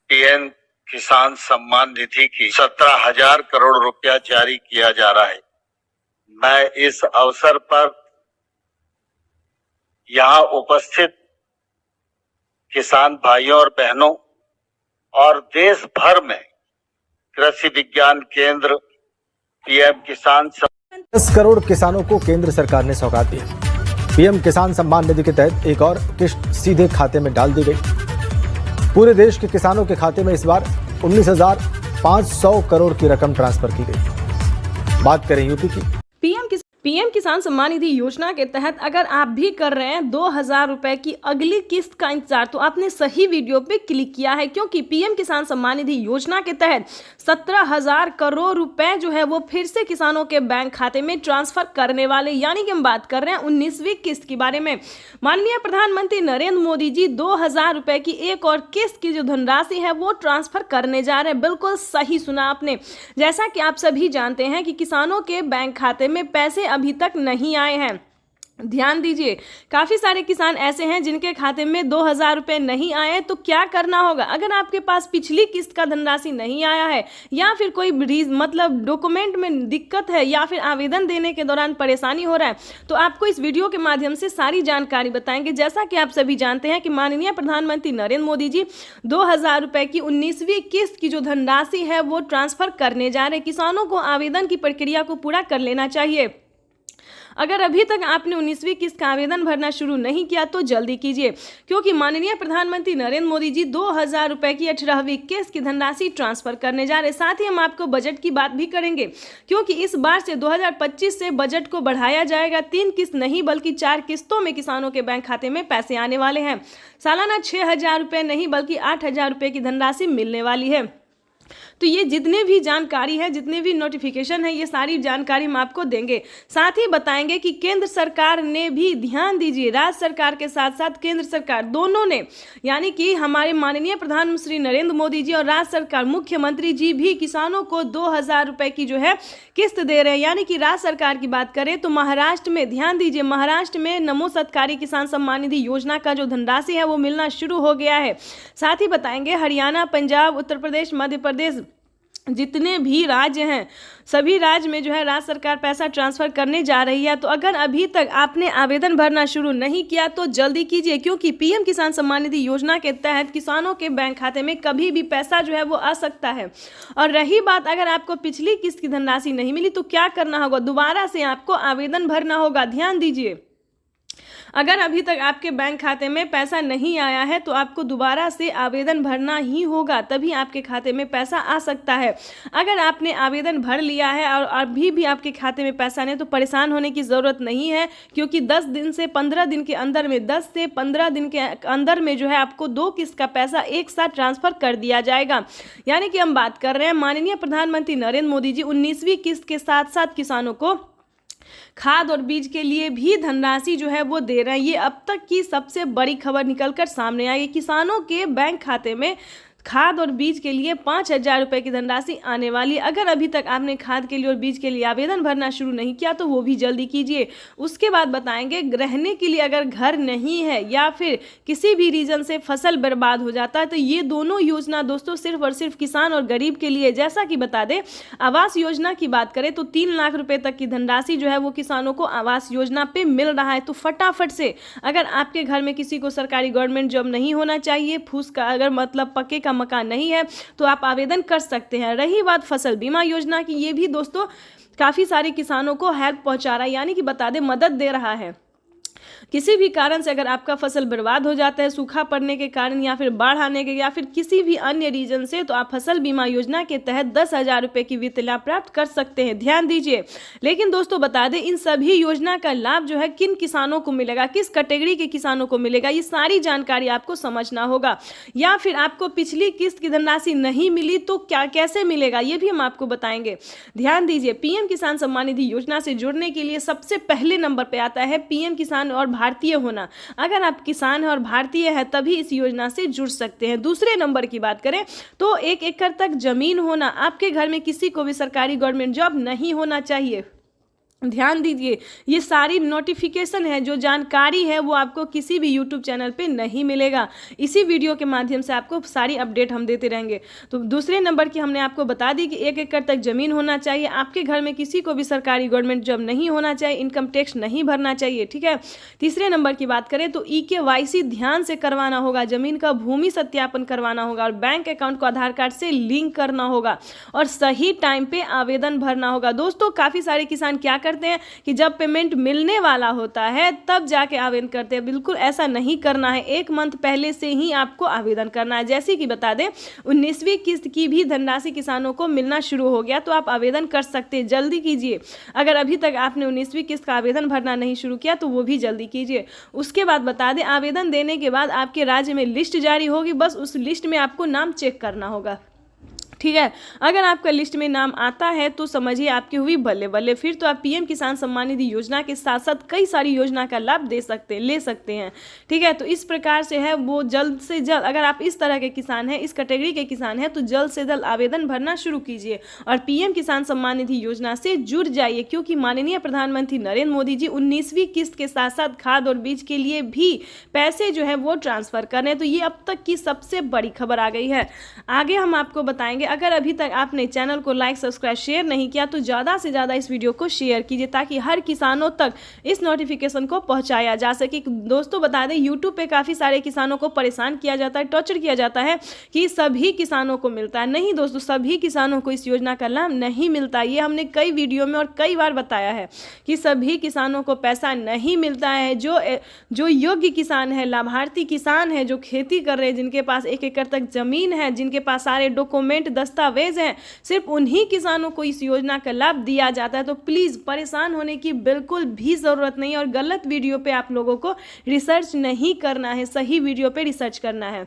PM किसान सम्मान निधि की 17,000 करोड़ रुपया जारी किया जा रहा है। मैं इस अवसर पर यहाँ उपस्थित किसान भाइयों और बहनों और देश भर में कृषि विज्ञान केंद्र पीएम किसान 10 करोड़ किसानों को केंद्र सरकार ने सौगात दी। पीएम किसान सम्मान निधि के तहत एक और किस्त सीधे खाते में डाल दी गई। पूरे देश के किसानों के खाते में इस बार 19,500 करोड़ की रकम ट्रांसफर की गई। बात करें यूपी की। पीएम किसान सम्मान निधि योजना के तहत अगर आप भी कर रहे हैं 2,000 रुपए की अगली किस्त का इंतजार, तो आपने सही वीडियो पे क्लिक किया है, क्योंकि पीएम किसान सम्मान निधि योजना के तहत 17,000 करोड़ रुपए जो है वो फिर से किसानों के बैंक खाते में ट्रांसफर करने वाले, यानी कि हम बात कर रहे हैं 19वीं किस्त के बारे में। माननीय प्रधानमंत्री नरेंद्र मोदी जी 2,000 रुपए की एक और किस्त की जो धनराशि है वो ट्रांसफर करने जा रहे हैं। बिल्कुल सही सुना आपने। जैसा कि आप सभी जानते हैं कि किसानों के बैंक खाते में पैसे अभी तक नहीं आए हैं। ध्यान दीजिए, काफी सारे किसान ऐसे हैं जिनके खाते में 2,000 रुपए नहीं आए। तो क्या करना होगा? अगर आपके पास पिछली किस्त का धनराशि नहीं आया है, या फिर कोई मतलब डॉक्यूमेंट में दिक्कत है, या फिर आवेदन देने के दौरान परेशानी हो रहा है, तो आपको इस वीडियो के माध्यम से सारी जानकारी बताएंगे। जैसा कि आप सभी जानते हैं कि माननीय प्रधानमंत्री नरेंद्र मोदी जी 2,000 रुपए की 19वीं किस्त की जो धनराशि है वो ट्रांसफर करने जा रहे हैं। किसानों को आवेदन की प्रक्रिया को पूरा कर लेना चाहिए। अगर अभी तक आपने 19वीं किस्त का आवेदन भरना शुरू नहीं किया तो जल्दी कीजिए, क्योंकि माननीय प्रधानमंत्री नरेंद्र मोदी जी 2,000 रुपए की 18वीं किस्त की धनराशि ट्रांसफर करने जा रहे हैं। साथ ही हम आपको बजट की बात भी करेंगे, क्योंकि इस बार से 2025 से बजट को बढ़ाया जाएगा। 3 किस्त नहीं बल्कि 4 किस्तों में किसानों के बैंक खाते में पैसे आने वाले हैं। सालाना 6,000 रुपए नहीं बल्कि 8,000 रुपए की धनराशि मिलने वाली है। तो ये जितने भी जानकारी है, जितने भी नोटिफिकेशन है, ये सारी जानकारी हम आपको देंगे। साथ ही बताएंगे कि केंद्र सरकार ने भी, ध्यान दीजिए, राज्य सरकार के साथ साथ केंद्र सरकार दोनों ने, यानी कि हमारे माननीय प्रधानमंत्री नरेंद्र मोदी जी और राज्य सरकार मुख्यमंत्री जी भी किसानों को 2,000 रुपए की जो है किस्त दे रहे हैं। यानी कि राज्य सरकार की बात करें तो महाराष्ट्र में, ध्यान दीजिए, महाराष्ट्र में नमो सत्कारी किसान सम्मान निधि योजना का जो धनराशि है वो मिलना शुरू हो गया है। साथ ही बताएंगे हरियाणा, पंजाब, उत्तर प्रदेश, मध्य प्रदेश, जितने भी राज्य हैं, सभी राज्य में जो है राज्य सरकार पैसा ट्रांसफर करने जा रही है। तो अगर अभी तक आपने आवेदन भरना शुरू नहीं किया तो जल्दी कीजिए, क्योंकि पीएम किसान सम्मान निधि योजना के तहत किसानों के बैंक खाते में कभी भी पैसा जो है वो आ सकता है। और रही बात, अगर आपको पिछली किस्त की धनराशि नहीं मिली तो क्या करना होगा? दोबारा से आपको आवेदन भरना होगा। ध्यान दीजिए, अगर अभी तक आपके बैंक खाते में पैसा नहीं आया है तो आपको दोबारा से आवेदन भरना ही होगा, तभी आपके खाते में पैसा आ सकता है। अगर आपने आवेदन भर लिया है और अभी भी आपके खाते में पैसा नहीं, तो परेशान होने की ज़रूरत नहीं है, क्योंकि 10 दिन से 15 दिन के अंदर में, 10 से 15 दिन के अंदर में जो है आपको 2 किस्त का पैसा एक साथ ट्रांसफर कर दिया जाएगा। यानी कि हम बात कर रहे हैं माननीय प्रधानमंत्री नरेंद्र मोदी जी 19वीं किस्त के साथ साथ किसानों को खाद और बीज के लिए भी धनराशि जो है वो दे रहे हैं। ये अब तक की सबसे बड़ी खबर निकलकर सामने आई। किसानों के बैंक खाते में खाद और बीज के लिए 5,000 रुपए की धनराशि आने वाली। अगर अभी तक आपने खाद के लिए और बीज के लिए आवेदन भरना शुरू नहीं किया तो वो भी जल्दी कीजिए। उसके बाद बताएंगे रहने के लिए अगर घर नहीं है या फिर किसी भी रीजन से फसल बर्बाद हो जाता है, तो ये दोनों योजना दोस्तों सिर्फ और सिर्फ किसान और गरीब के लिए। जैसा कि बता दें, आवास योजना की बात करें तो 3 लाख रुपए तक की धनराशि जो है वो किसानों को आवास योजना पे मिल रहा है। तो फटाफट से, अगर आपके घर में किसी को सरकारी गवर्नमेंट जॉब नहीं होना चाहिए, फूस का अगर मतलब पक्के का मकान नहीं है, तो आप आवेदन कर सकते हैं। रही बात फसल बीमा योजना की, ये भी दोस्तों काफी सारे किसानों को हेल्प पहुंचा रहा है, यानी कि बता दें मदद दे रहा है। किसी भी कारण से अगर आपका फसल बर्बाद हो जाता है, सूखा पड़ने के कारण या फिर बाढ़ आने के या फिर किसी भी अन्य रीजन से, तो आप फसल बीमा योजना के तहत 10,000 रुपए की वित्त लाभ प्राप्त कर सकते हैं। ध्यान दीजिए, लेकिन दोस्तों बता दें इन सभी योजना का लाभ जो है किन किसानों को मिलेगा, किस कैटेगरी के किसानों को मिलेगा, ये सारी जानकारी आपको समझना होगा। या फिर आपको पिछली किस्त की धनराशि नहीं मिली तो क्या कैसे मिलेगा, ये भी हम आपको बताएंगे। ध्यान दीजिए, पीएम किसान सम्मान निधि योजना से जुड़ने के लिए सबसे पहले नंबर पे आता है पीएम किसान और भारतीय होना। अगर आप किसान हैं और भारतीय है तभी इस योजना से जुड़ सकते हैं। दूसरे नंबर की बात करें तो 1 एकड़ तक जमीन होना, आपके घर में किसी को भी सरकारी गवर्नमेंट जॉब नहीं होना चाहिए। ध्यान दीजिए, ये सारी नोटिफिकेशन है, जो जानकारी है वो आपको किसी भी यूट्यूब चैनल पे नहीं मिलेगा। इसी वीडियो के माध्यम से आपको सारी अपडेट हम देते रहेंगे। तो दूसरे नंबर की हमने आपको बता दी कि 1 एकड़ तक ज़मीन होना चाहिए, आपके घर में किसी को भी सरकारी गवर्नमेंट जॉब नहीं होना चाहिए, इनकम टैक्स नहीं भरना चाहिए, ठीक है। तीसरे नंबर की बात करें तो EKYC ध्यान से करवाना होगा, ज़मीन का भूमि सत्यापन करवाना होगा और बैंक अकाउंट को आधार कार्ड से लिंक करना होगा और सही टाइम पे आवेदन भरना होगा। दोस्तों, काफ़ी सारे किसान क्या करते हैं कि जब पेमेंट मिलने वाला होता है तब जाके आवेदन करते हैं। बिल्कुल ऐसा नहीं करना है, 1 मंथ पहले से ही आपको आवेदन करना है। जैसे कि बता दें, 19वीं किस्त की भी धनराशि किसानों को मिलना शुरू हो गया, तो आप आवेदन कर सकते हैं, जल्दी कीजिए। अगर अभी तक आपने 19वीं किस्त का आवेदन भरना नहीं शुरू किया तो वो भी जल्दी कीजिए। उसके बाद बता दें, आवेदन देने के बाद आपके राज्य में लिस्ट जारी होगी, बस उस लिस्ट में आपको नाम चेक करना होगा, ठीक है। अगर आपका लिस्ट में नाम आता है तो समझिए आपकी हुई बल्ले बल्ले, फिर तो आप PM किसान सम्मान निधि योजना के साथ साथ कई सारी योजना का लाभ ले सकते हैं, ठीक है। तो इस प्रकार से है वो जल्द से जल्द, अगर आप इस तरह के किसान हैं, इस कैटेगरी के किसान हैं, तो जल्द से जल्द आवेदन भरना शुरू कीजिए और PM किसान सम्मान निधि योजना से जुड़ जाइए, क्योंकि माननीय प्रधानमंत्री नरेंद्र मोदी जी 19वीं किस्त के साथ साथ खाद और बीज के लिए भी पैसे जो है वो ट्रांसफर कर रहे हैं। तो ये अब तक की सबसे बड़ी खबर आ गई है। आगे हम आपको बताएंगे। अगर अभी तक आपने चैनल को लाइक, सब्सक्राइब, शेयर नहीं किया तो ज़्यादा से ज़्यादा इस वीडियो को शेयर कीजिए, ताकि हर किसानों तक इस नोटिफिकेशन को पहुंचाया जा सके। दोस्तों, बता दें, यूट्यूब पे काफ़ी सारे किसानों को परेशान किया जाता है, टॉर्चर किया जाता है कि सभी किसानों को मिलता है। नहीं दोस्तों, सभी किसानों को इस योजना का लाभ नहीं मिलता। ये हमने कई वीडियो में और कई बार बताया है कि सभी किसानों को पैसा नहीं मिलता है। जो योग्य किसान है, लाभार्थी किसान है, जो खेती कर रहे हैं, जिनके पास 1 एकड़ तक जमीन है, जिनके पास सारे डॉक्यूमेंट दस्तावेज हैं, सिर्फ उन्हीं किसानों को इस योजना का लाभ दिया जाता है। तो प्लीज़ परेशान होने की बिल्कुल भी ज़रूरत नहीं, और गलत वीडियो पे आप लोगों को रिसर्च नहीं करना है, सही वीडियो पे रिसर्च करना है।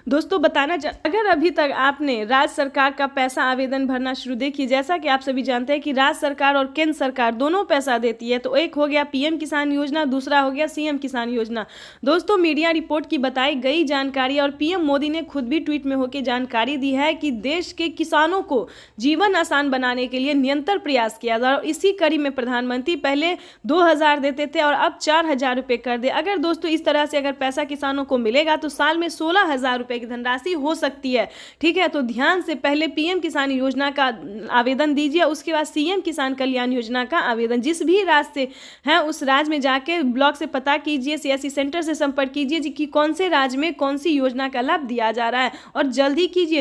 दोस्तों, अगर अभी तक आपने राज्य सरकार का पैसा आवेदन भरना शुरू, देखिए जैसा कि आप सभी जानते हैं कि राज्य सरकार और केंद्र सरकार दोनों पैसा देती है। तो एक हो गया PM किसान योजना, दूसरा हो गया CM किसान योजना। दोस्तों, मीडिया रिपोर्ट की बताई गई जानकारी और PM मोदी ने खुद भी ट्वीट में होकर जानकारी दी है कि देश के किसानों को जीवन आसान बनाने के लिए निरंतर प्रयास किया जा रहा है। और इसी कड़ी में प्रधानमंत्री पहले 2000 देते थे और अब 4000 रुपये कर दे। अगर दोस्तों इस तरह से अगर पैसा किसानों को मिलेगा तो साल में 16,000 रुपये की धनराशि हो सकती है, ठीक है। तो ध्यान से पहले PM किसान योजना का आवेदन दीजिए, उसके बाद CM किसान कल्याण योजना का आवेदन जिस भी राज्य से है उस राज्य में जाके ब्लॉक से पता कीजिए, CSC सेंटर से संपर्क कीजिए कि कौन से राज्य में कौन सी योजना का लाभ दिया जा रहा है, और जल्दी कीजिए।